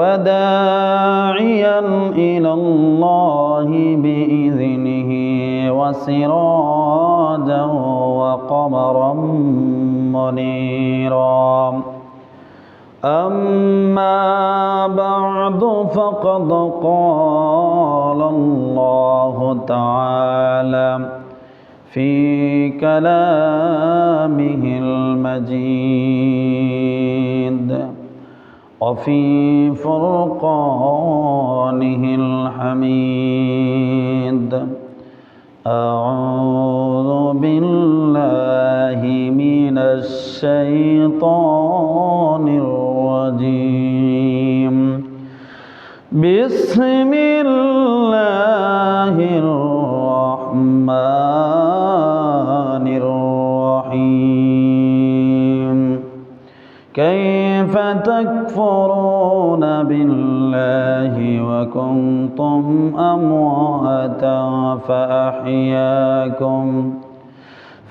وداعيا إلى الله بإذنه وسراجا وقمرا منيرا أما بعد فقد قال الله تعالى في كلامه المجيد وفي فرقانه الحميد أعوذ بالله من الشيطان الرجيم بسم الله الرحمن الرحيم كيف تكفرون بالله وكنتم أمواتا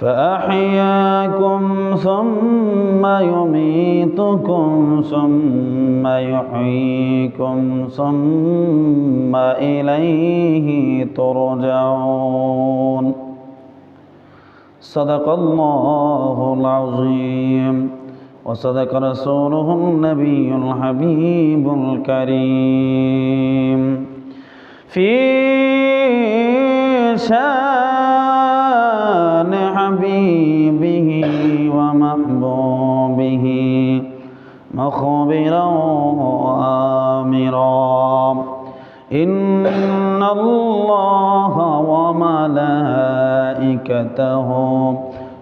فأحياكم ثم يميتكم ثم يحييكم ثم إليه ترجعون صدق الله العظيم وصدق رسوله النبي الحبيب الكريم في شان حبيبه ومحبوبه مخبرا وآمرا إن الله وملائكته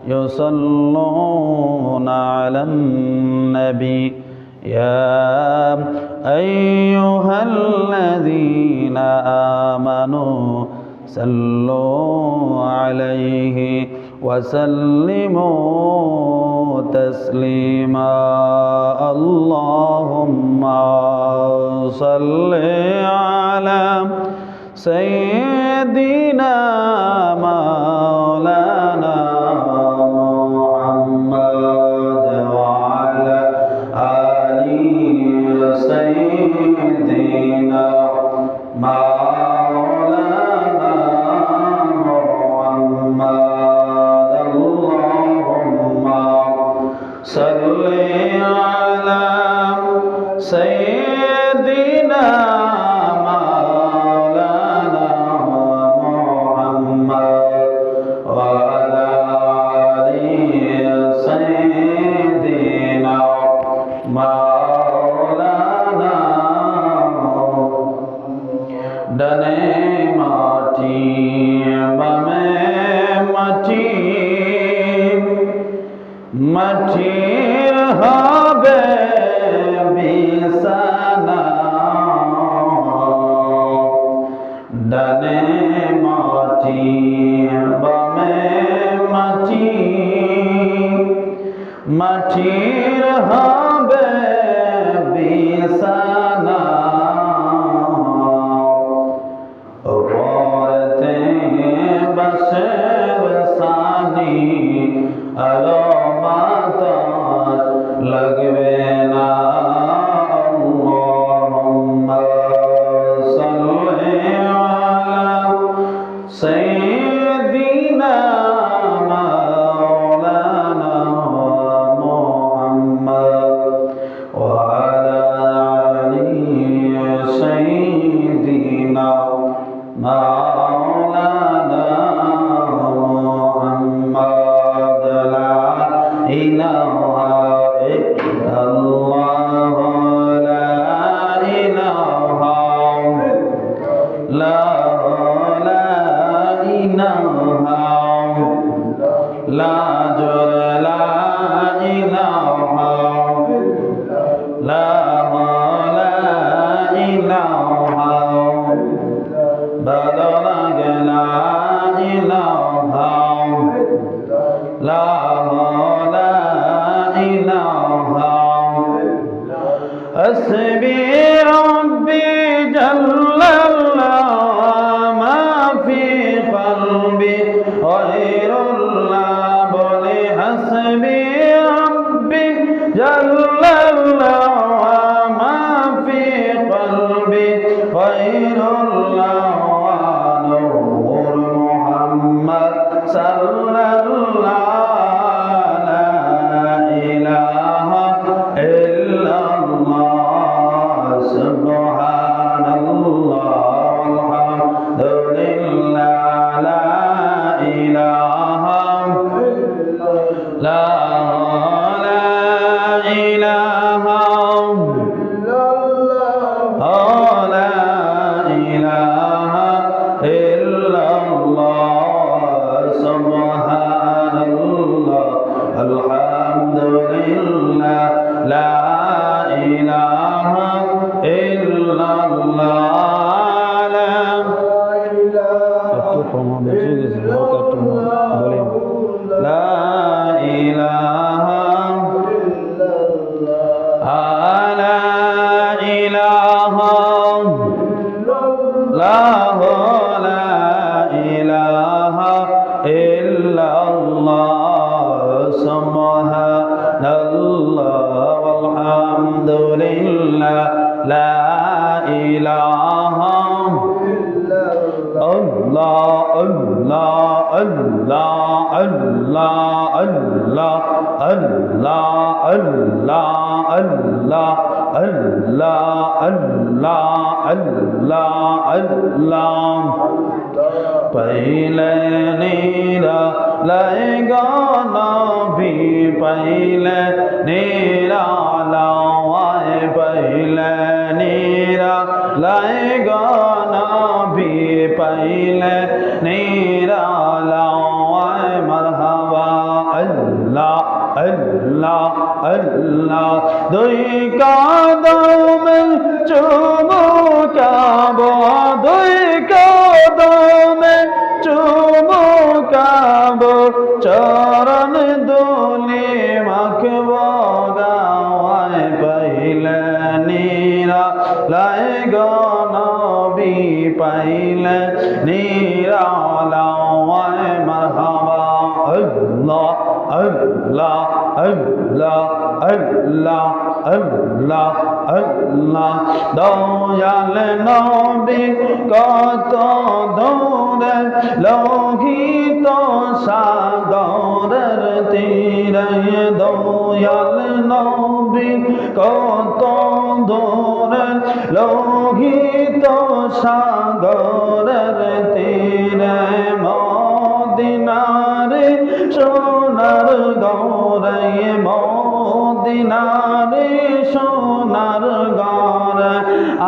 يصلون على النبي يا أيها الذين آمنوا صلوا عليه وسلموا تسليما اللهم صل على سيدنا مولانا سيدنا مولانا محمد اللهم صل على سيدنا مولانا محمد وعلى آل سيدنا ডানে মাটি বামে মাটি মাটির হবে বিছানা ডানে মাটি বামে মাটি মাটির হবে বিছানা আলো বাতাস লাগবে না আল্লাহুম্মা সাল্লি আলা সাইয়্যিদিনা মাওলানা খৈরুল্লাহ ওয়া নূর মুহাম্মদ সাল্লাল্লাহু লা ইলাহা ইল্লাল্লাহ সুবহানাল্লাহ walhamdulillah লা ইলাহা লা ইলাহা पहले नीरा लाएगा नबी पहले नीरा लाए पहले नीरा लाएगा नबी पहले नीरा लाए मरहबा अल्लाह अल्लाह अल्लाह दुई कदम चुमो काबा दुई कदम चुमो काबो चरण दोले मखबो गाए पहले नीरा लाएगा नबी पहले नीरा लाए मरहबा अल्लाह अल्लाह अल्लाह अल्लाह अल्लाह अल्लाह दयाल नबी कत দৌড়ে লোহিত সাগরের তীরে দয়াল নবী কত দৌড়ে লোহিত সাগরের তীরে মদিনারে সোনার গৌরে মদিনারে সোনার গৌরে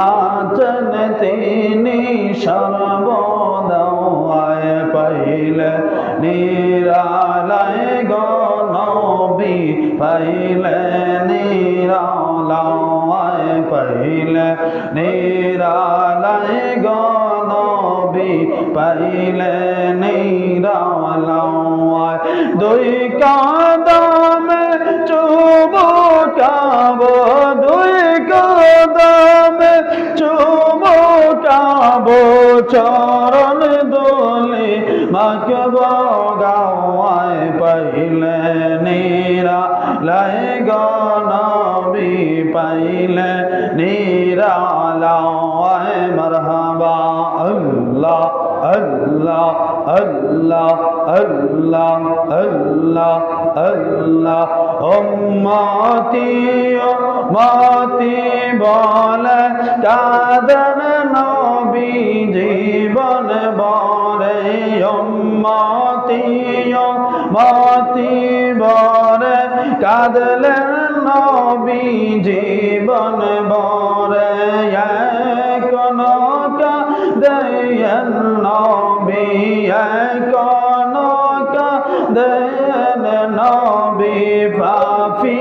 আছেন তিনি সর্বদায় পাইলে নিরালায় গনবী পাইলে নিরালায় পাইলে নিরালায় গনবী পাইলে নিরালায় দুই কাদমে চুমুকাবো দুই কদমে চুমুকাবো চরণ দোলে মাখবো গাওয়ায় পাইলে নীরা লাইগো নবী পাইলে নীরা লাওয়ায় মারহাবা আল্লাহ আল্লাহ আল্লাহ আল্লাহ আল্লাহ আল্লাহ উম্মতি উম্মতি বলে কাঁদেন নবী জীবন বরে উম্মতি উম্মতি বরে কাঁদলেন নবী জীবন বরে কোন কাঁদেন নবী কোন কাঁদেন নবী পাপী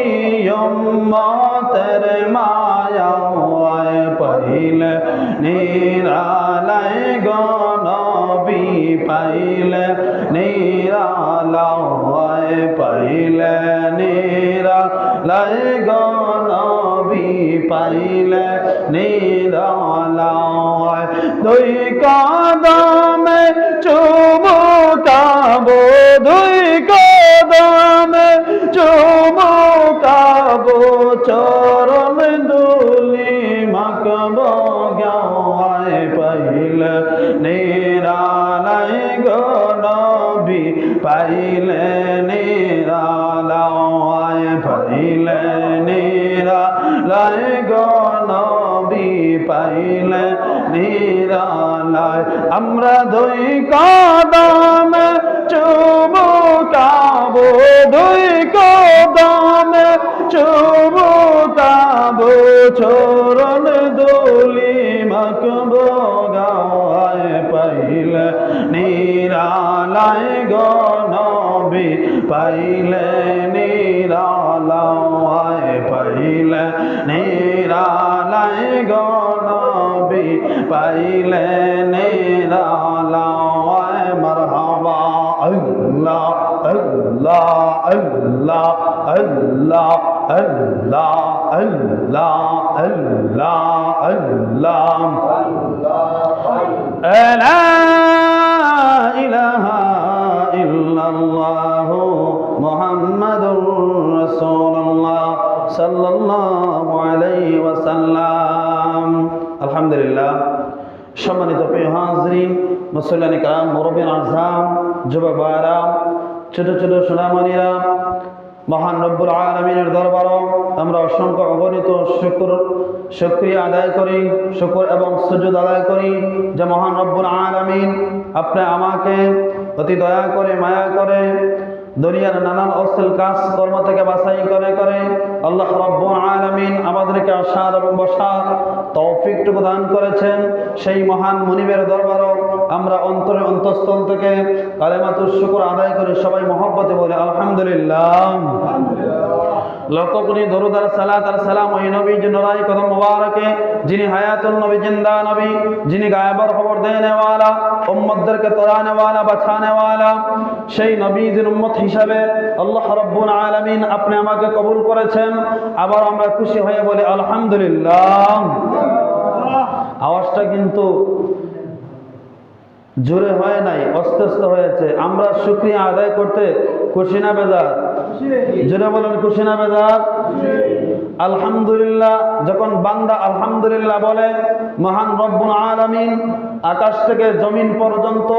উম্মতের মায়ায় পাইলে নিরালায় গো নবী পাইলে নিরালায় পাইলে নিরালায় গো নবী পাইলে নিরালায় দুই কদমে চুমুকাবো দুই কদমে চুমুকাবো চরণ দুলি মাখবো গাওয়ায় পাইলে নিরালাই গো নবী পাইলে নিরালায় পাইলে নিরালাই গো নবী পাইলে নিরালায় আমরা দুই কদমে চুমুকাবো দুই কদমে চুমুকাবো চরণ দুলি মাখবো গাওয়ায় পাইলে নিরালায় গো নবী পাইলে নিরালায় পাইলে নিরালায় গো নবী পাইলে নিরালায় মারহাবা আল্লাহ আল্লাহ আল্লাহ আল্লাহ আল্লাহ আল্লাহ আল্লাহ আল্লাহ লা ইলাহা ইল্লাল্লাহু মুহাম্মাদুর রাসূলুল্লাহ সাল্লাল্লাহু আলাইহি ওয়াসাল্লাম। আলহামদুলিল্লাহ। সম্মানিত প্রিয় হাজরিন, মুসল্লিয়ান কিরাম, মুরব্বিয়ান আযম, যুবক ভাইরা, ছোট ছোট সোনামণিরা, মহান রব্বুল আলামিনের দরবারে আমরা অসংখ্য অগণিত শুকরিয়া আদায় করি, শুকর এবং সুজুদ আদায় করি যে মহান রব্বুল আলামিন আপনি আমাকে অতি দয়া করে মায়া করে দুনিয়ার নানান অশ্লীল কাজ কর্ম থেকে বাছাই করে করে আল্লাহ রাব্বুল আলামিন আমাদেরকে আসার এবং বসার তৌফিকটুকু দান করেছেন। সেই মহান মুনিবের দরবারে আমরা অন্তরে অন্তঃস্থল থেকে কালেমাতুশ শুকর আদায় করে সবাই মহব্বতে বলে আলহামদুলিল্লাহ। লক্ষ কোটি দরুদ আর সালাত আর সালাম ওই নবীর নুরানি কদম মুবারকে, যিনি হায়াতুন নবী, জিন্দা নবী, যিনি গায়েবের খবর দেনে ওয়ালা, উম্মতদেরকে তরানে ওয়ালা, বাঁচানে ওয়ালা, সেই নবীর উম্মত হিসাবে আল্লাহ রাব্বুল আলামিন আপনি আমাকে কবুল করেছেন। আবার আমরা খুশি হয়ে বলি আলহামদুলিল্লাহ। আওয়াজটা কিন্তু জোরে হয় নাই, আস্তে আস্তে হয়েছে। আমরা শুকরিয়া আদায় করতে খুশি না বেজার? জোরে বলেন, খুশি না বেজার? আলহামদুলিল্লাহ। যখন বান্দা আলহামদুলিল্লাহ বলে, মহান রব্বুল আলামিন আকাশ থেকে জমিন পর্যন্ত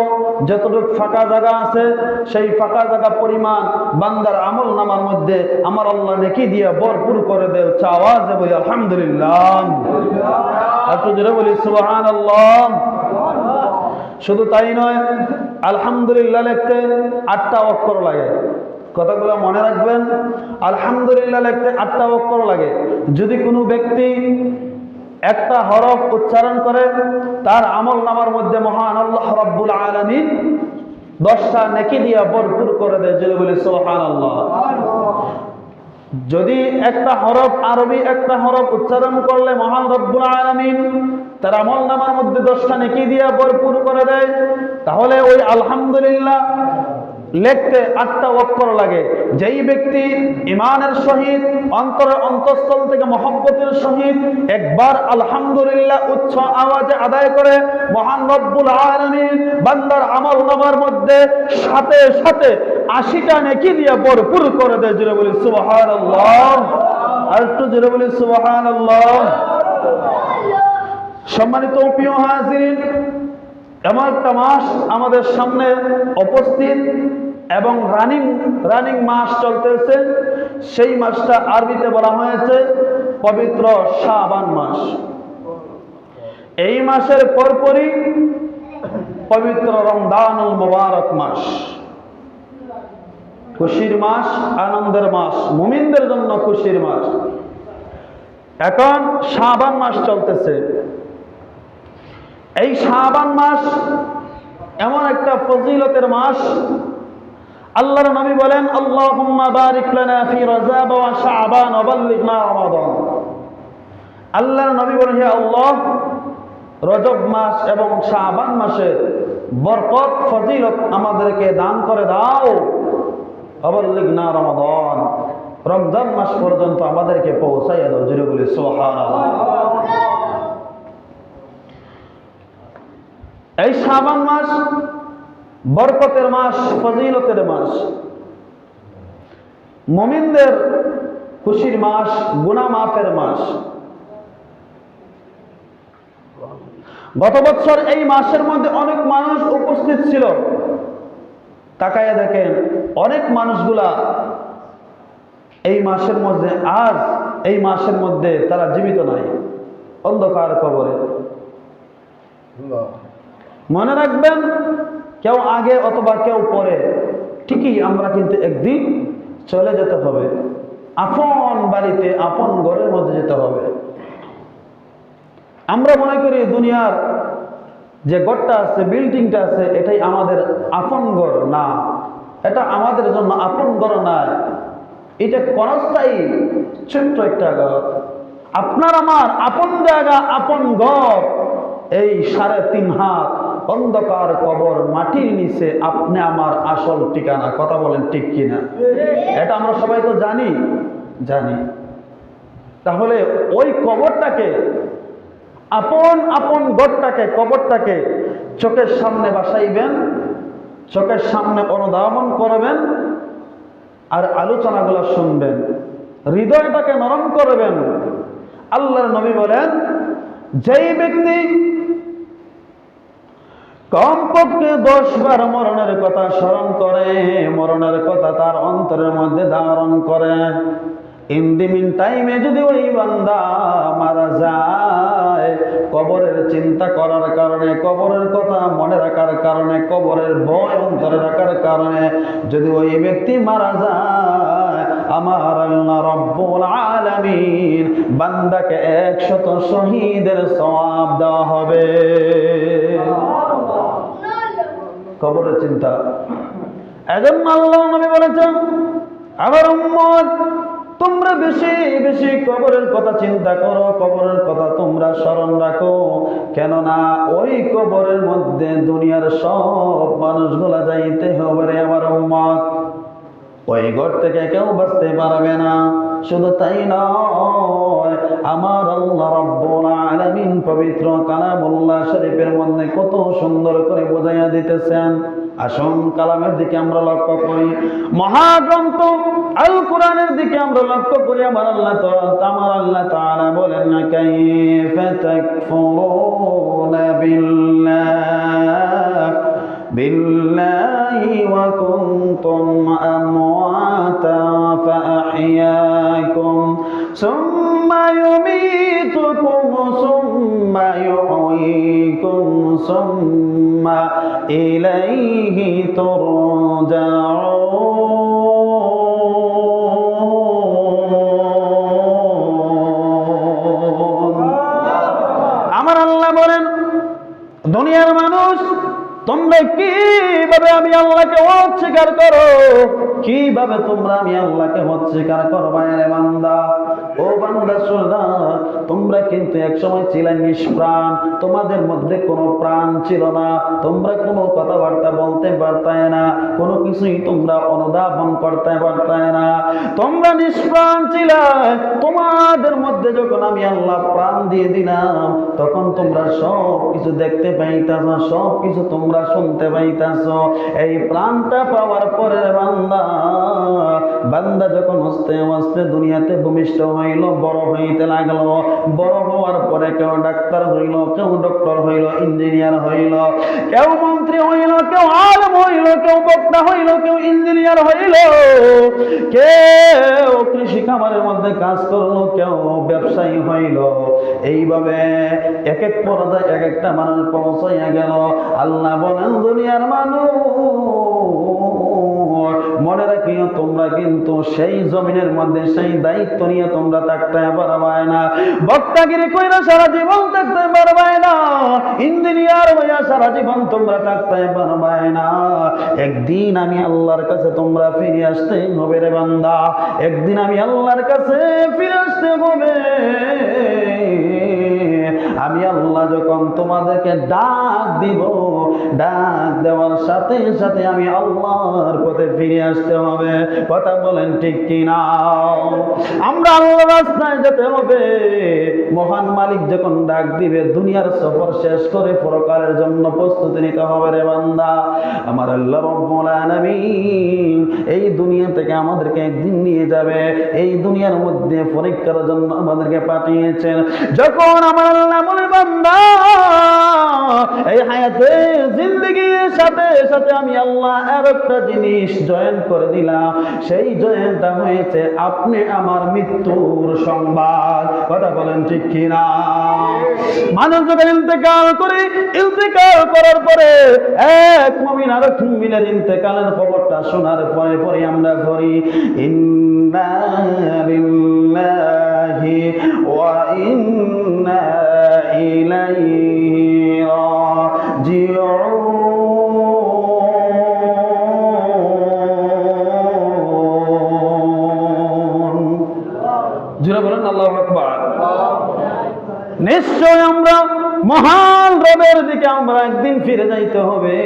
যতটুকু ফাঁকা জায়গা আছে সেই ফাঁকা জায়গা পরিমাণ বান্দার আমল নামার মধ্যে আমার আল্লাহ নেকি দিয়ে ভরপুর করে দেয়। আওয়াজে বলি আলহামদুলিল্লাহ। একটু জোরে বলি সুবহানাল্লাহ। শুধু তাই নয়, আলহামদুলিল্লাহ লিখতে 8টা অক্ষর লাগে। কথাগুলো মনে রাখবেন। আলহামদুলিল্লাহ লিখতে 8টা অক্ষর লাগে। যদি কোনো ব্যক্তি একটা হরফ উচ্চারণ করে তার আমল নামার মধ্যে মহান আল্লাহ রাব্বুল আলামিন 10টা নেকি দিয়ে ভরপুর করে দেয়। যদি বলি সুবহানাল্লাহ। যদি একটা হরফ আরবি একটা হরফ উচ্চারণ করলে মহান রব্বুল আলামিন তার আমল নামার মধ্যে 10টা নেকি দিয়ে ভরপুর করে দেয়, তাহলে ওই আলহামদুলিল্লাহ লিখতে 8টা অক্ষর লাগে। যেই ব্যক্তি ঈমানের সহিত অন্তরের অন্তঃস্থল থেকে মহব্বতের সহিত একবার আলহামদুলিল্লাহ উচ্চ আওয়াজে আদায় করে, মহান রব্বুল আলামিন বান্দার আমল নামার মধ্যে সাথে সাথে 80টা নেকি দিয়ে ভরপুর করে দেয়। জোরে বলি সুবহানাল্লাহ। আর একটু জোরে বলি সুবহানাল্লাহ। সম্মানিত প্রিয় হাজিরিন, এমন একটা মাস আমাদের সামনে উপস্থিত এবং রানিং মাস চলতেছে। সেই মাসটা আরবিতে বলা হয়েছে পবিত্র শাবান মাস। এই মাসের পরপরই পবিত্র রমজানুল মুবারক মাস, খুশির মাস, আনন্দের মাস, মুমিনদের জন্য খুশির মাস। এখন শাবান মাস চলতেছে। এই শাবান মাস এমন একটা ফজিলতের মাস। আল্লাহর নবী বলেন, আল্লাহুম্মা বারিক লানা ফি রজব ওয়া শাবান ওয়া বাল্লিগনা রমাদান। আল্লাহর নবী বলেন, হে আল্লাহ, রজব মাস এবং শাবান মাসের বরকত ফজিলত আমাদেরকে দান করে দাও। ওয়া বাল্লিগনা রমাদান, রমজান মাস পর্যন্ত আমাদেরকে পৌঁছাইয়া দাও। জোরে বলি সুবহানাল্লাহ। এই শাবান মাস বরকতের মাস, ফজিলতের মাস, মুমিনদের খুশির মাস, গুনাহ মাফের মাস। গত বছর এই মাসের মধ্যে অনেক মানুষ উপস্থিত ছিল, তাকায় দেখেন অনেক মানুষগুলা এই মাসের মধ্যে, আজ এই মাসের মধ্যে তারা জীবিত নাই, অন্ধকার কবরে। মনে রাখবেন, কেউ আগে অথবা কেউ পরে, ঠিকই আমরা কিন্তু একদিন চলে যেতে হবে, আপন বাড়িতে আপন ঘরের মধ্যে যেতে হবে। আমরা মনে করি দুনিয়ার যে ঘরটা আছে, বিল্ডিংটা আছে, এটাই আমাদের আপন ঘর। না, এটা আমাদের জন্য আপন ঘর নয়, এটা ক্ষণস্থায়ী ছোট্ট একটা ঘর। আপনার আমার আপন জায়গা, আপন ঘর এই 3.5 হাত অন্ধকার কবর, মাটির নিচে আপনি আমার আসল ঠিকানা। কথা বলেন ঠিক কিনা? এটা আমরা সবাই তো জানি। তাহলে ওই কবরটাকে, আপন আপন ঘরটাকে, কবরটাকে চোখের সামনে বাসাইবেন, চোখের সামনে অনুধাবন করবেন, আর আলোচনাগুলো শুনবেন, হৃদয়টাকে নরম করবেন। আল্লাহর নবী বলেন, যেই ব্যক্তি কমপক্ষে 10 বার মরণের কথা স্মরণ করে, মরণের কথা তার অন্তরের মধ্যে ধারণ করে, ইন দি মিন টাইমে যদি ওই বান্দা মারা যায়, কবরের চিন্তা করার কারণে, কবরের কথা মনে রাখার কারণে, কবরের ভয় অন্তরে রাখার কারণে যদি ওই ব্যক্তি মারা যায়, আমার আল্লাহ রব্বুল আলামিন বান্দাকে 100 শহীদের সওয়াব দেওয়া হবে। কবরের চিন্তা, এজন্য আল্লাহ নবী বলেছেন, আমার উম্মত তোমরা বেশি বেশি কবরের কথা চিন্তা করো, কবরের কথা তোমরা স্মরণ রাখো। কেননা ওই কবরের মধ্যে দুনিয়ার সব মানুষগুলা যাইতে হবে রে আমার উম্মত। ওই ঘর থেকে কেউ বাঁচতে পারবে না। শুধু তাই নয়, আমার আল্লাহ রাব্বুল আলামিন পবিত্র কালামুল্লাহ শরীফের মধ্যে কত সুন্দর করে বোঝাইয়া দিতেছেন। আসুন কালামের দিকে আমরা লক্ষ্য করি, মহাগ্রন্থ আল কোরআনের দিকে আমরা লক্ষ্য করি। আমার আল্লাহ তাআলা বলেন, কাইফা তাকফুরুনা বিল্লাহি ওয়া কুনতুম আমওয়াতা ফাআহইয়াকুম সুম্মা ইউমীতুকুম সুম্মা ইউহয়ীকুম সুম্মা ইলাইহি তুরজাউন। আমার আল্লাহ বলেন, দুনিয়ার মানুষ তোমরা কিভাবে আমি আল্লাহকে অস্বীকার করো, কিভাবে তোমরা আমি আল্লাহকে অস্বীকার করবা রে বান্দা। ও বান্দা শোনা, তোমরা কিন্তু একসময় ছিলে নিষ্প্রাণ, তোমাদের মধ্যে কোনো প্রাণ ছিল না, তোমরা কোনো কথাবার্তা বলতে পারতাই না, কোনো কিছুই তোমরা অনুধাবন করতে পারতাই না, তোমরা নিষ্প্রাণ ছিলে। তোমাদের মধ্যে যখন আমি আল্লাহ প্রাণ দিয়ে দিলাম, তখন তোমরা সব কিছু দেখতে পাইতাছ, সব কিছু তোমরা শুনতে পাইতাছ। এই প্রাণটা পাওয়ার পরে বান্দা যখন আস্তে আস্তে দুনিয়াতে ভূমিষ্ঠ হইল, বড় হইতে লাগলো, বড় হওয়ার পরে কেউ ডাক্তার হইল, কেউ ডক্টর হইল, ইঞ্জিনিয়ার হইল, কেউ মন্ত্রী হইল, কেউ আলেম হইল, কেউ বক্তা হইল, কেউ ইঞ্জিনিয়ার হইল, কেউ কৃষি খামারের মধ্যে কাজ করলো, কেউ ব্যবসায়ী হইল। এইভাবে এক এক পর্যায়ে এক একটা মানুষ পৌঁছাইয়া গেল। আল্লাহ বলেন, দুনিয়ার মানুষ মনে রাখিও, তোমরা কিন্তু সেই জমিনের মধ্যে সেই দায়িত্ব নিয়ে তোমরা থাকতে পারবে না। বক্তাগিরি কইরা সারা জীবন থাকতে পারবে না, ইঞ্জিনিয়ার হইয়া সারা জীবন তোমরা থাকতে পারবে না। একদিন আমি আল্লাহর কাছে তোমরা ফিরে আসতে হবে রে বান্দা, একদিন আমি আল্লাহর কাছে ফিরে আসতে হবে। আমি আল্লাহ যখন তোমাদেরকে ডাক দিব, ডাক দেওয়ার সাথে সাথে আমি আল্লাহর পথে ফিরে আসতে হবে। কথা বলেন ঠিক কিনা? আমরা আল্লাহর রাস্তায় যেতে হবে। মহান মালিক যখন ডাক দিবে, দুনিয়ার সফর শেষ করে পরকালের জন্য প্রস্তুতি নিতে হবে রে বান্দা। আমার আল্লাহ রব্বুল আলামিন এই দুনিয়া থেকে আমাদেরকে একদিন নিয়ে যাবে, এই দুনিয়ার মধ্যে পরীক্ষার জন্য আমাদেরকে পাঠিয়েছেন। যখন আমার আল্লাহ বলে, বান্দা এই হায়াতে জিন্দগির সাথে সাথে আমি আল্লাহ আর একটা জিনিস জয়েন করে দিলাম, সেই জয়েনটা হয়েছে আপনি আমার মৃত্যুর সংবাদ। কথা বলেন ঠিক কিনা? মানুষ যখন ইন্তেকাল করার পরে এক মুমিন আর এক মুমিনের ইন্তেকালের খবরটা শোনার পরে পরে আমরা করি ইন্না লিল্লাহি ওয়া ইন্না ইলাইহি রাজিউন। জোরে বলেন আল্লাহু আকবার। নিশ্চয় আমরা মহান রবের দিকে আমরা একদিন ফিরে যাইতে হবে।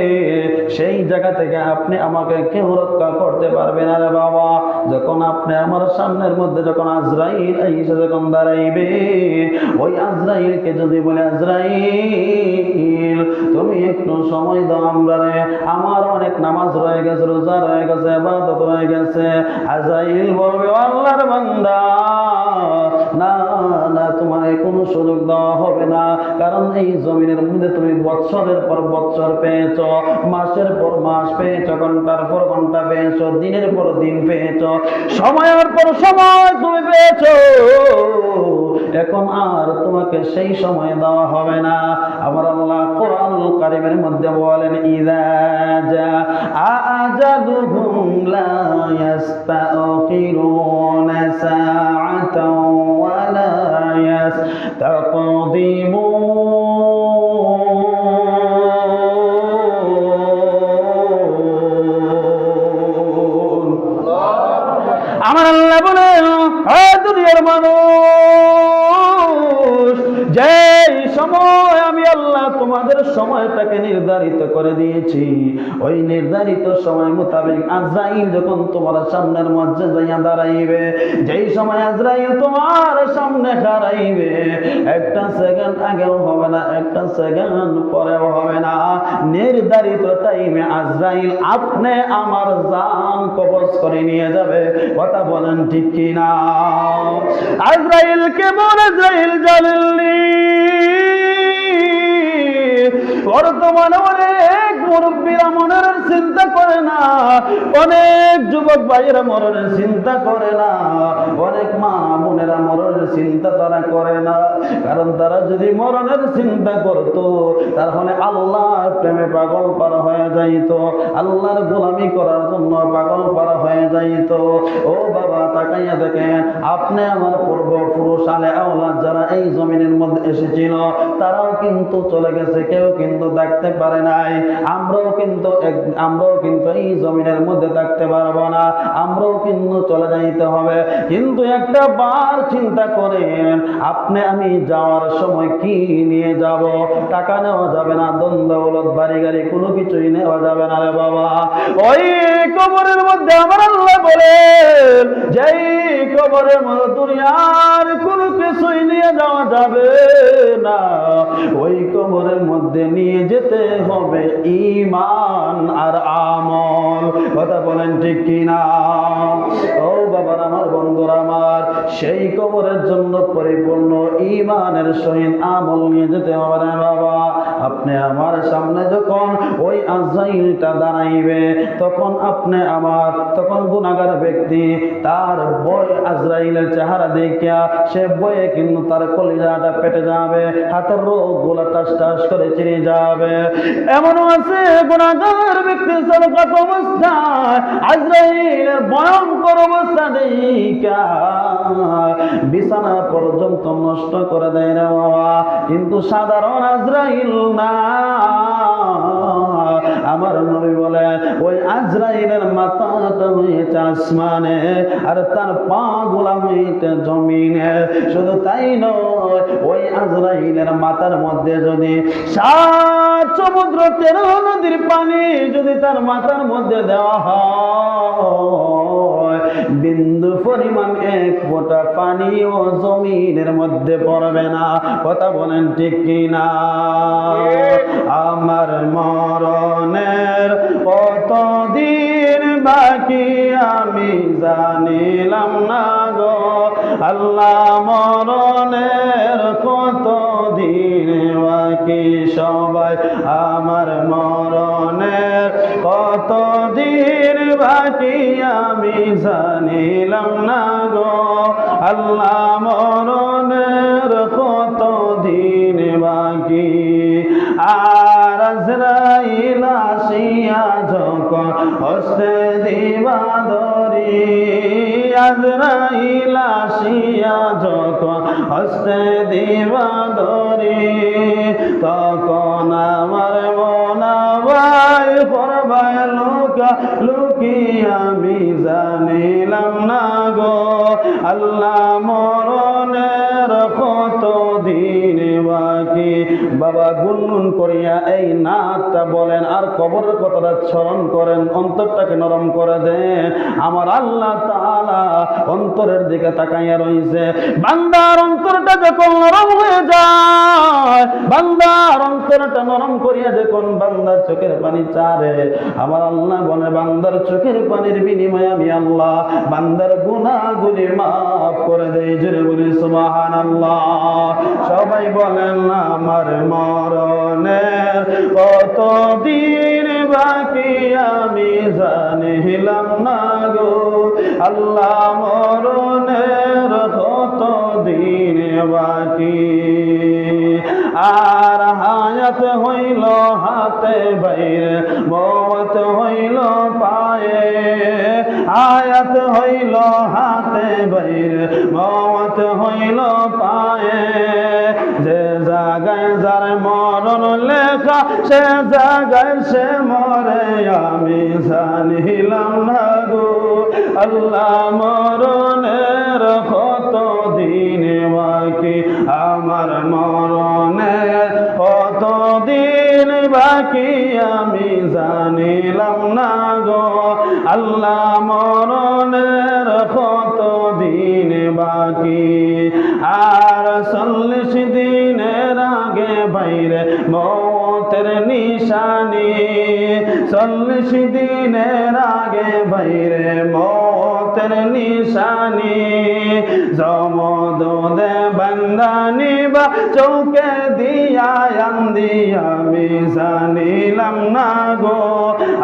সেই জায়গা থেকে আপনি আমাকে কেউ রক্ষা করতে পারবে না রে বাবা। যখন আপনি আমার সামনের মধ্যে যখন আজরাইল এসে যখন দাঁড়াইবে, ওই আজরাইলকে যদি বলে আজরাইল তুমি একটু সময় দাও আমরা রে, আমার অনেক নামাজ রয়ে গেছে, রোজা রয়ে গেছে, ইবাদত রয়ে গেছে। আজরাইল বলবে আল্লাহর বান্দা না না, তোমার কোনো সুযোগ দেওয়া হবে না, কারণ এই জমিনের মধ্যে তুমি বৎসরের পর বৎসর পেয়েছ, মাসের পর মাস পেয়েছ, ঘন্টার পর ঘন্টা পেয়েছ, দিনের পর দিন পেয়েছ, সময়ের পর সময় তুমি পেয়েছ। এখন আর তোমাকে সেই সময় দেওয়া হবে না। আমার আল্লাহ কোরআনুল কারীমের মধ্যে বলেন ইযা জাআ আজালুহুম লা ইস্তাখিরুনা সাআতাও ওয়া লা ইস্তাকদিমুন। আমার আল্লাহ বলেন দুনিয়ার মানুষ, যে সময় আমি আল্লাহ তোমাদের সময়টাকে নির্ধারিত করে দিয়েছি, ওই নির্ধারিত সময় মোতাবেক আজরাইল যখন তোমার সামনের মধ্যে যাইয়া দাঁড়াইবে, যেই সময় আজরাইল তোমার সামনে দাঁড়াইবে, একটা সেকেন্ড আগেও হবে না, একটা সেকেন্ড পরেও হবে না, নির্ধারিত টাইমে আজরাইল আপনি আমার জান কবজ করে নিয়ে যাবে। কথা বলেন ঠিক কিনা? আজরাইল কেমন? আজরাইল জানেননি? বর্তমানে অনেক মুরব্বীরা মনের চিন্তা করে না, অনেক যুবক ভাইয়েরা মরণের চিন্তা করে না, অনেক মা বোনেরা মরণের চিন্তা তারা করে না। কারণ তারা যদি মরণের চিন্তা করত, তাহলে আল্লাহর প্রেমে পাগল পারা হয়ে যাইত, আল্লাহর গোলামি করার জন্য পাগল পারা হয়ে যাইত। ও বাবা, তাকাইয়া দেখেন, আপনি আমার পূর্বপুরুষ আলে আওলাদ যারা এই জমিনের মধ্যে এসেছিল, তারাও কিন্তু চলে গেছে, কেউ কিন্তু থাকতে পারে নাই। আমরাও কিন্তু এই জমিনের মধ্যে থাকতে পারবো না, আমরাও কিন্তু চলে যাইতে হবে। কিন্তু একটা বার চিন্তা করেন, আপনি আমি যাওয়ার সময় কি নিয়ে যাব? টাকা নেওয়া যাবে না, ধন দৌলত বাড়ি গাড়ি কোনো কিছুই নেওয়া যাবে না রে বাবা। ওই কবরের মধ্যে আমার আল্লাহ বলেন, যেই কবরের মধ্যে দুনিয়ার কোনো কিছুই নিয়ে যাওয়া যাবে না, ওই কবরের মধ্যে নিয়ে যেতে হবে ঈমান আর আমল। কথা বলেন ঠিক কিনা? ও বাবার আমার, বন্ধুরা আমার, সেই কবরের জন্য পরিপূর্ণ ঈমানের সহিত আমল নিয়ে যেতে হবে না বাবা। আপনি আমার সামনে যখন ওই আজরাইলটা দাঁড়াইবে, তখন আপনি আমার, তখন গুনাহগার ব্যক্তি তার বয় আজরাইলের চেহারা দেখিয়া সে বয়ে কিন্তু তার কলিজাটা পেটে যাবে, হাতের রোগগুলা টাস টাস করে চিরে যাবে। এমনও আছে গুনাহগার ব্যক্তি সরকার অবস্থায় আজরাইলের ভয়ঙ্কর অবস্থা দেখিয়া বিছানা পর্যন্ত নষ্ট করে দেয় না বাবা। কিন্তু সাধারণ আজরাইল না। আমার নবী বলেন, ওই আজরাইলের মাথাটা হয়েছে আসমানে আর তার পা গুলা হয়েছে জমিনে। শুধু তাই নয়, ওই আজরাইলের মাথার মধ্যে যদি 7 সমুদ্র 13 নদীর পানি যদি তার মাথার মধ্যে দেওয়া হয়, বিন্দু পরিমাণ 1 ফোঁটা পানিও জমিনের মধ্যে পড়বে না। কথা বলেন ঠিক কিনা? আমার মরণের কতদিন বাকি আমি জানিলাম না গো আল্লাহ, মরণের কতদিন বাকি সবাই আমার মরণের কতদিন বাকি আমি জানিলাম না গো আল্লাহ মরণের কতদিন বাকি আর আজরাইল আসিয়া যখন হস্তে দিবা ধরি আজরাইল আসিয়া যখন হস্তে দিবা ধরি তখন আমার মনাবাই পরবাই লুকা লুকি আমি জানিলাম না গো আল্লাহ মরণের কতদিন বাকি বাবা গুনগুন করিয়া এই নাতটা বলেন আর কবরের কথাটা স্মরণ করেন অন্তরটাকে নরম করে দেন আমার আল্লাহ তাআলা অন্তরের দিকে তাকাইয়া রইছে বান্দার অন্তরটা যখন নরম হয়ে যায় বান্দার অন্তরটা নরম করিয়া যখন বান্দার চোখের পানি চারে আমার আল্লাহ বলে বান্দার চোখের পানির বিনিময়ে আমি আল্লাহ বান্দার গুনাহগুলি মাফ করে দেই জোরে বলি সুবহানাল্লাহ সবাই বলেন আমার মরণের কতদিন বাকি আমি জানিলাম না গো আল্লাহ মরণের কতদিন বাকি আর হায়াত হইল হাতে বাইরে মওত হইল পায়ে হায়াত হইল হাতে বাইরে মওত হইল পায়ে যে জায়গায় যার মরণ লেখা সে জায়গায় সে মরে আমি জানিলাম না গো আল্লাহ মরণের কতদিন বাকি আমার মরণের কতদিন বাকি আমি জানিলাম না গো আল্লাহ মরণের কতদিন বাকি আর 40 দিনের আগে বাইরে মওতের নিশানি 40 দিনের আগে বাইরে মওতের নিশানি জমদে বান্দানি বা চৌকে দিয়া আন্দি আমি জানিলাম না গো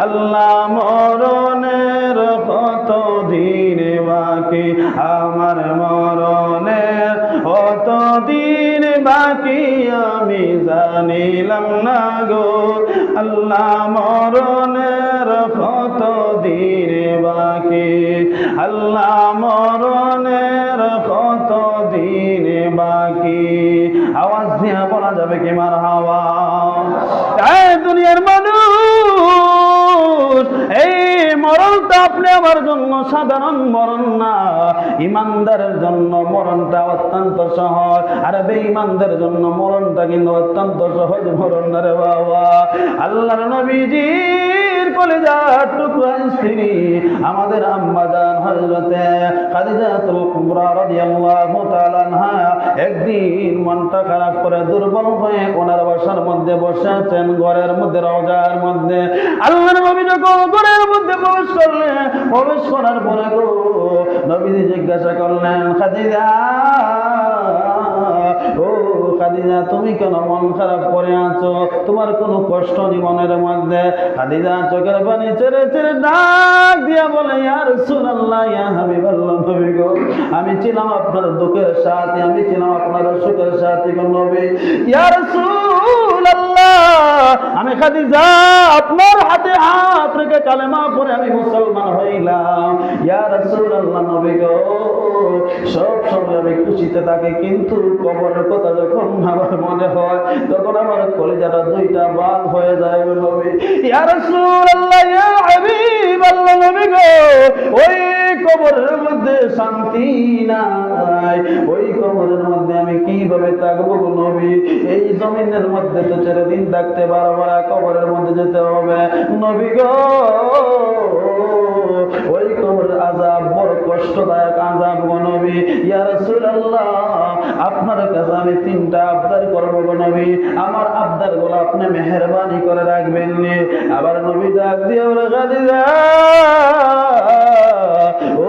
আল্লাহ মরণের কতদিন বাকি আমার মরণের কতদিন বাকি আমি জানিলাম না গো আল্লাহ মরণের কতদিন বাকি আল্লাহ মরণের কতদিন বাকি আওয়াজ দিয়ে বলা যাবে কি মারহাবা দুনিয়ার মানুষ এই মরণটা আপনি আমার জন্য সাধারণ মরণ না ইমানদারের জন্য মরণটা অত্যন্ত সহজ আর বেঈমানদের জন্য মরণটা কিন্তু অত্যন্ত সহজ মরণ না রে বাবা আল্লাহর নবীজির কলিজার টুকরা স্ত্রী আমাদের আম্মা জান হযরতে খাদিজাতুল কুবরা রাদিয়াল্লাহু তাআলা আনহা একদিন মনটা খারাপ করে দুর্বল হয়ে ওনার বাসার মধ্যে বসে আছেন ঘরের মধ্যে রওজার মধ্যে আল্লাহর নবী যখন ঘরের মধ্যে প্রবেশ করলেন প্রবেশ করার পরে গো নবীজি জিজ্ঞাসা করলেন খাদিজা ও খাদিজা তুমি কেন মন খারাপ করে আছো তোমার কোনো কষ্ট নেই মনের মধ্যে খাদিজা চোখের পানি ছেড়ে ছেড়ে ডাক দিয়া বলে ইয়া রাসূলুল্লাহ ইয়া হাবিবাল্লাহ নবী গো আমি ছিলাম আপনার দুঃখের সাথে আমি ছিলাম আপনার সুখের সাথে গো নবী ইয়া রাসূলুল্লাহ আমি খাদিজা আপনার হাতে হাত রেখে কালেমা পড়ে আমি মুসলমান হইলাম ইয়া রাসূলুল্লাহ নবী গো সব সময় আমি খুশিতে থাকি কিন্তু কবরের কথা যখন আমার মনে হয় তখন আমার কলিজাটা দুইটা ভাগ হয়ে যায় নবী ইয়া রাসূলুল্লাহ ইয়া হাবিবাল্লাহ নবী গো ওই কবরের মধ্যে শান্তি নাই ওই কবরের মধ্যে আমি কিভাবে থাকবো গো নবী এই জমিনের মধ্যে তো চিরদিন থাকতে পারবো না কবরের মধ্যে যেতে হবে নবী গো ওই কবরের আযাব বড় কষ্টদায়ক আযাব গো নবী ইয়া রাসূলুল্লাহ আপনার কাছে আমি তিনটা আবদার করব গো নবী আমার আবদার গুলো আপনি মেহেরবানি করে রাখবেন নি আবার নবী ডাক দিয়ে বলে খাদিজা ও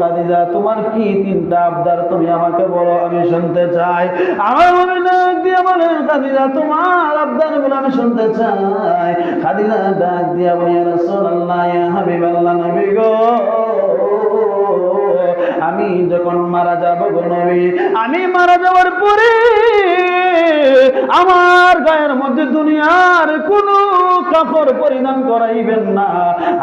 খাদিজা তোমার কি তিনটা আবদার তুমি আমাকে বলো, আমি শুনতে চাই। আমার নবী ডাক দিয়ে বলেন, খাদিজা তোমার আবদারগুলো আমি শুনতে চাই। খাদিজা ডাক দিয়ে বলে, ইয়া রাসূলুল্লাহ, ইয়া হাবিবাল্লাহ, নবী গো, আমি যখন মারা যাব গো নবী, আমি মারা যাওয়ার পরে আমার গায়ের মধ্যে দুনিয়ার কোন কাপড় পরিধান করাইবেন না,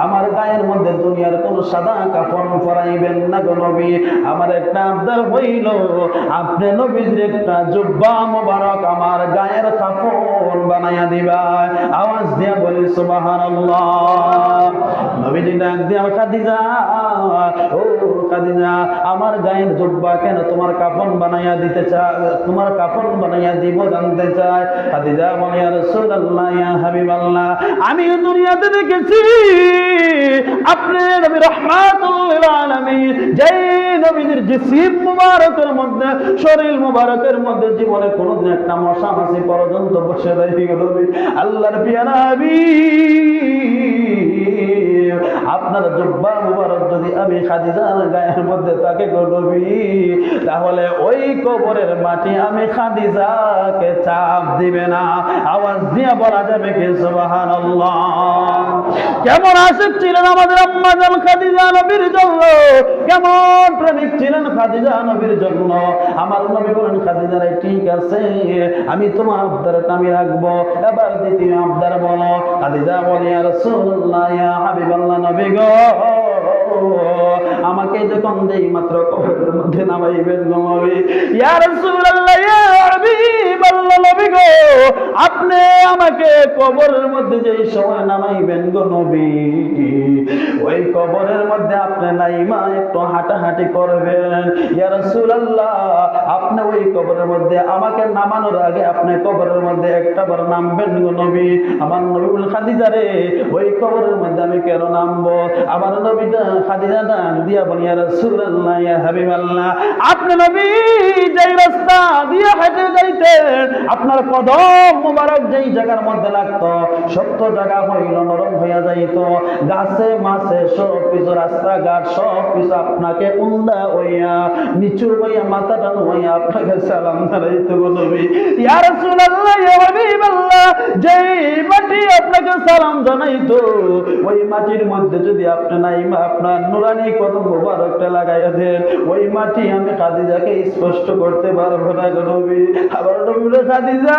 আমার গায়ের মধ্যে দুনিয়ার কোন সাদা কাপড় পরাইবেন না গো নবী। আমার একটা আবদার হইল, আপনি নবীর একটা জুব্বা মোবারক আমার গায়ের কাপড় বানাইয়া দিবা। আওয়াজ দিয়া বলি সুবহানাল্লাহ। নবীজি ডাক দিয়া, খাদিজা, ও খাদিজা, আমার গায়ের জুব্বা কেন তোমার কাফন বানাইয়া দিতে চাই, তোমার কাফন বানাইয়া দিব জানতে চাই। খাদিজা বলে, ইয়া রাসূলুল্লাহ, ইয়া হাবিবাল্লাহ, আমি দুনিয়াতে দেখেছি আপনি নবী রাহমাতুল লিল আলামিন, যেই নবীর জিসিম মুবারকের মধ্যে, শরীর মুবারকের মধ্যে জীবনে কোনোদিন একটা মশা মাছি পর্যন্ত বসে রয়ে গেল। আল্লাহর প্রিয় নবী, আপনার জুব্বা মুবারক যদি আমি খাদিজার গায়ের মধ্যে থাকে গো নবী, তাহলে ওই কবরের মাটি আমি খাদিজাকে চাপ দিবে না। আওয়াজ দিয়ে বলা যাবে কি সুবহানাল্লাহ। কেমন আশিক ছিলেন আমাদের আম্মা জান খাদিজা নবীর জন্য, কেমন প্রেমিক ছিলেন খাদিজা নবীর জন্য। আমার নবী বলেন, খাদিজা রে ঠিক আছে, আমি তোমার আবদারটা আমি রাখবো, এবার দ্বিতীয় আবদার বলো। খাদিজা বলে, ইয়া রাসূলুল্লাহ, ইয়া হাবিবাল্লাহ, নবী গো, আমাকে যখন যেই মাত্র কবরের মধ্যে নামাইবেন নবী, ইয়া রাসূলুল্লাহ, ইয়া হাবিবাল্লাহ, নবী গো, আপনি আমাকে কবরের মধ্যে যেই সময় নামাইবেন গো নবী, ওই কবরের মধ্যে আপনি নাইমা একটু হাঁটাহাঁটি করবেন। ইয়া রাসূলুল্লাহ, আপনি ওই কবরের মধ্যে আমাকে নামানোর আগে আপনি কবরের মধ্যে একটাবার নামবেন গো নবী। আমার নবী বলেন, খাদিজা রে, ওই কবরের মধ্যে আমি কেন নামবো? আমার নবীটা খাদিজা ডাক দিয়া বলি, ইয়া রাসূলুল্লাহ, ইয়া হাবিবাল্লাহ, আপনি নবী যেই রাস্তা দিয়ে হেঁটে যাইতেন, আপনার কদম মুবারক যেই জায়গার মধ্যে লাগতো, সত্য জায়গা হইল নরম হইয়া যাইত, গাছে মাছে সব কিছু, রাস্তাঘাট সব কিছু আপনাকে উন্দা হইয়া নিচু হইয়া মাথাটা হইয়া আপনাকে সালাম জানাইতো গো নবী। ইয়া রাসূলুল্লাহ, ইয়া হাবিবাল্লাহ, যেই মাটি আপনাকে সালাম জানাইতো, ওই মাটির মধ্যে যদি আপনি নাইমা আপনার নুরানি কদম মুবারকটা লাগাইয়া দেন, ওই মাটি আমি খাদিজাকে স্পষ্ট করতে পারবো না গো নবী। আবার নবী বলে, খাদিজা,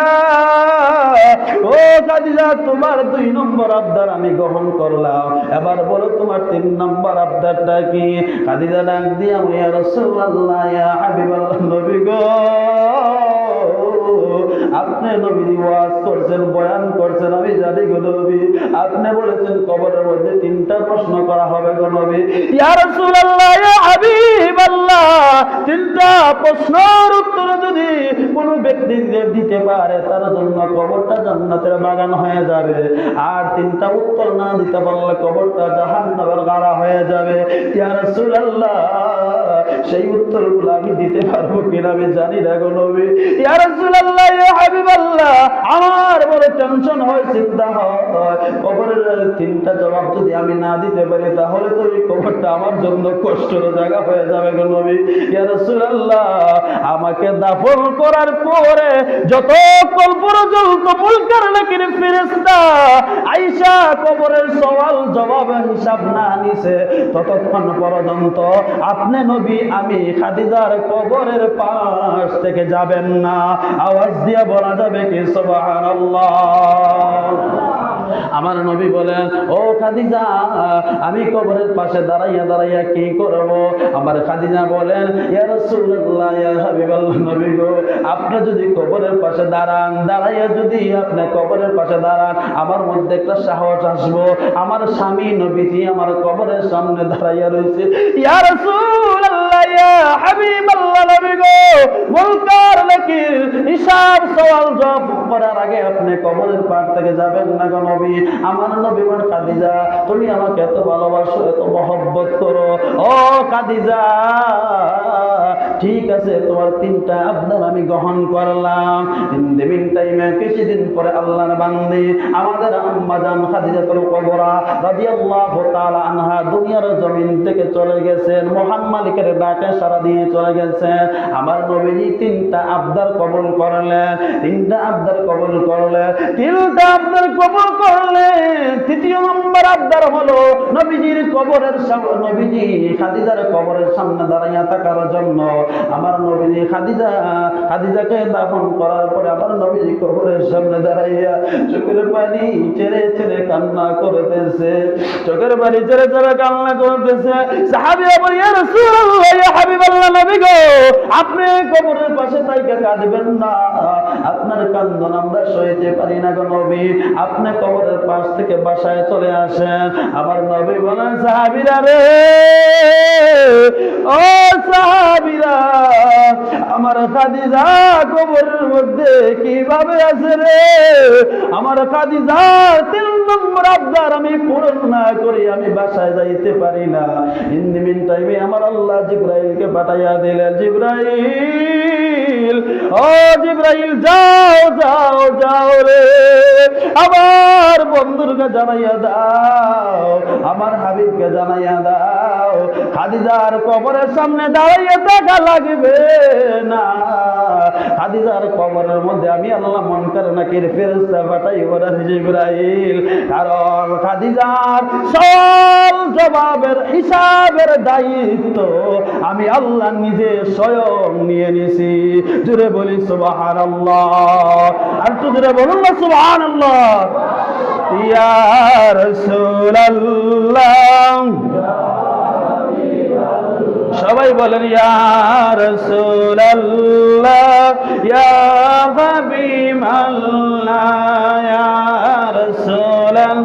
ও খাদিজা, তোমার 2 নম্বর আবদার আমি গ্রহণ করলাম, এবার বলো তোমার 3 নম্বর আবদারটা কি? খাদিজা ডাক দিয়া, ইয়া রাসূলুল্লাহ, ইয়া হাবিবাল্লাহ, নবী গো, আপনি নবী ওয়াজ করছেন, বয়ান করছেন, আমি জানি গো নবী, আপনি বলেছেন কবরের মধ্যে 3টা প্রশ্ন করা হবে গো নবী। ইয়া রাসূলুল্লাহ, ইয়া হাবিবাল্লাহ, 3টা প্রশ্নের উত্তর যদি কোনো ব্যক্তি দিতে পারে, তার জন্য কবরটা জান্নাতের বাগান হয়ে যাবে, আর 3টা উত্তর না দিতে পারলে কবরটা জাহান্নামের গাড়া হয়ে যাবে। ইয়া রাসূলুল্লাহ, সেই উত্তরগুলো আমি দিতে পারবো কিনা আমি জানি না গো নবী। ইয়া রাসূলুল্লাহ, ইয়া হাবিবাল্লাহ, আমার বড় টেনশন হয়, চিন্তা হয়, কবরের 3টা জবাব যদি আমি না দিতে পারি, তাহলে তো এই কবরটা আমার জন্য কষ্টের জায়গা হয়ে যাবে গো নবী। ইয়া রাসূলুল্লাহ, আমাকে দাফন করার পরে যতক্ষণ পর্যন্ত মুনকার নাকির ফেরেশতা আয়েশা কবরের সওয়াল জবাব হিসাব না নিছে, ততক্ষণ পর্যন্ত আপনি নবী আমি খাদিজার কবরের পাশ থেকে যাবেন না। আওয়াজ দিয়ে বলা যাবে কি সুবহানাল্লাহ। আমার নবী বলেন, ও খাদিজা, আমি কবরের পাশে দাঁড়াইয়া দাঁড়াইয়া কি করব? আমার খাদিজা বলেন, ইয়া রাসূলুল্লাহ, ইয়া হাবিবাল্লাহ, নবী গো, আপনি যদি কবরের পাশে দাঁড়ান, দাঁড়াইয়া যদি আপনি কবরের পাশে দাঁড়ান, আমার মধ্যে একটা সাহস আসবো, আমার স্বামী নবীজি আমার কবরের সামনে দাঁড়াইয়া রয়েছে। ইয়া রাসূলুল্লাহ, ইয়া হাবিবাল্লাহ নবী গো, মুনকার নাকির হিসাব সওয়াল জবাব করার আগে আপনি কবরের পার থেকে যাবেন না গো নবী। আমার নবী বলেন, খাদিজা তুমি আমাকে এত ভালোবাসো, এত মহব্বত করো, ও খাদিজা ঠিক আছে, তোমার 3টা আবদার আমি গ্রহণ করলাম। ইন দ্য মিন টাইমে কিছুদিন পরে আল্লাহর বান্দী আমাদের আম্মা জান খাদিজাতুল কুবরা রাদিয়াল্লাহু তাআলা আনহা দুনিয়ার জমিন থেকে চলে গেছেন, মহান মালিকের ডাকে সাড়া দিয়ে চলে গেছেন। আমার নবীজি 3টা আবদার কবুল করলেন, 3টা আবদার কবুল করলেন, 3টা আবদার কবুল করলেন। তৃতীয় নম্বর আবদার হলো নবীজির কবরের সামনে, নবীজি খাদিজার কবরের সামনে দাঁড়াইয়া থাকার জন্য। আমার নবীজি খাদিজাকে দাফন করার পরে আমার নবীজি কবরের সামনে দাঁড়াইয়া চোখের পানি ছেড়ে ছেড়ে কান্না করতেছে, চোখের পানি ছেড়ে ছেড়ে কান্না করতেছে। সাহাবীরা বলে, ইয়া রাসূলুল্লাহ, ইয়া হাবিবাল্লাহ নবী গো, আপনি কবরের পাশে তাইকে কাঁদবেন না, আপনার কান্দন আমরা সইতে পারি না গো নবী, আপনি কবরের পাশ থেকে বাসায় চলে আসেন। আমার নবী বলেন, সাহাবীরা রে, ও সাহাবীরা, আমার খাদিজা কবরের মধ্যে কিভাবে আছে রে? আমার খাদিজা 3 নম্বর আবদার আমি পূরণ না করি আমি বাসায় যাইতে পারি না। ইন দ্য মিন টাইমে আমার আল্লাহ জিবরাইলকে পাঠাইয়া দিলেন, জিবরাইল, ও জিবরাইল, যাও যাও যাও রে, আমার বন্ধুকে জানাইয়া দাও, আমার হাবিবকে জানাইয়া দাও, খাদিজার কবরের সামনে দাঁড়াইয়া দেখা লাগবে না। খাদিজার কবরের মধ্যে আমি আল্লাহ মুনকার নাকির ফেরেশতা পাঠাই ওরা জিবরাইল, কারণ খাদিজার সব জবাবের হিসাবের দায়িত্ব আমি আল্লাহ নিজে স্বয়ং নিয়ে নিছি। জোরে বলি সুবহানাল্লাহ, আর তো জোরে বলুন না সুবহানাল্লাহ। ইয়া রাসূলুল্লাহ, সবাই বলেন ইয়া রাসূলুল্লাহ, ইয়া হাবিবাল্লাহ, ইয়া রাসূলুল্লাহ,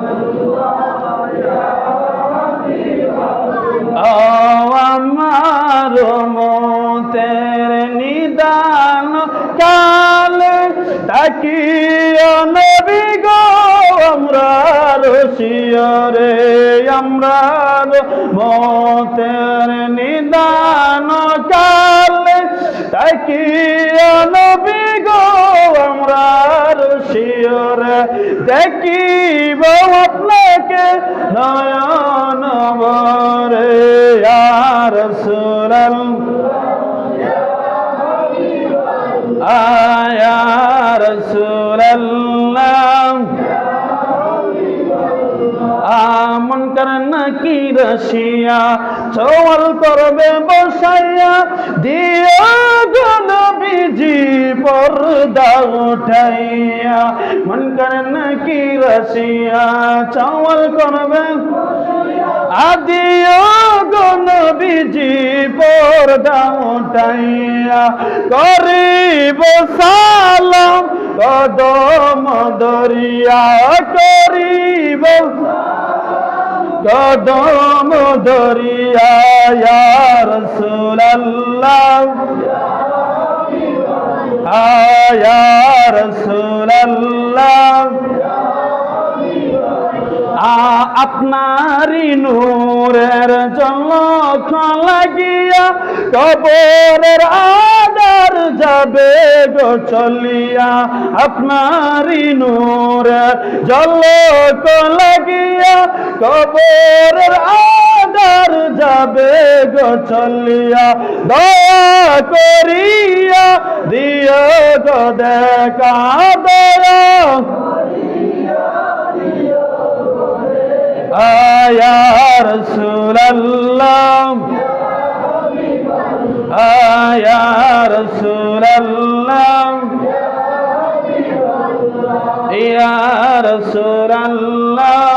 ও আমার মতের নিদান কাল তাকিয়া নবী গো, আমরা রসিয়রে, আমরা মতের নিদান কাল তাকিয়া নবী গো, আমরা রসিয়রে, দেখিব আপনাকে নয়ন ভরে। ইয়া রাসূলুল্লাহ, ইয়া রাসূলুল্লাহ, মুনকার নাকির আসিয়া সওয়াল করবে বসাইয়া, দিও গো নবীজি পর্দা উঠাইয়া। মুনকার নাকির আসিয়া সওয়াল করবে, আদিও গো নবীজি পর্দা উঠাইয়া, করিব সালাম কদম দরিয়া, করিব কদম দরিয়া। ইয়া রাসূলুল্লাহ, ইয়া রাসূলুল্লাহ, আপনারই নূরের ঝলক লাগিয়া কবরের আধার যাবে গো চলিয়া, আপনারই নূরের ঝলক লাগিয়া কবরের আধার যাবে গো চলিয়া, দয়া করিয়া দিও গো দেখা, দয়া ইয়া রাসূলুল্লাহ, ইয়া রাসূলুল্লাহ, ইয়া রাসূলুল্লাহ,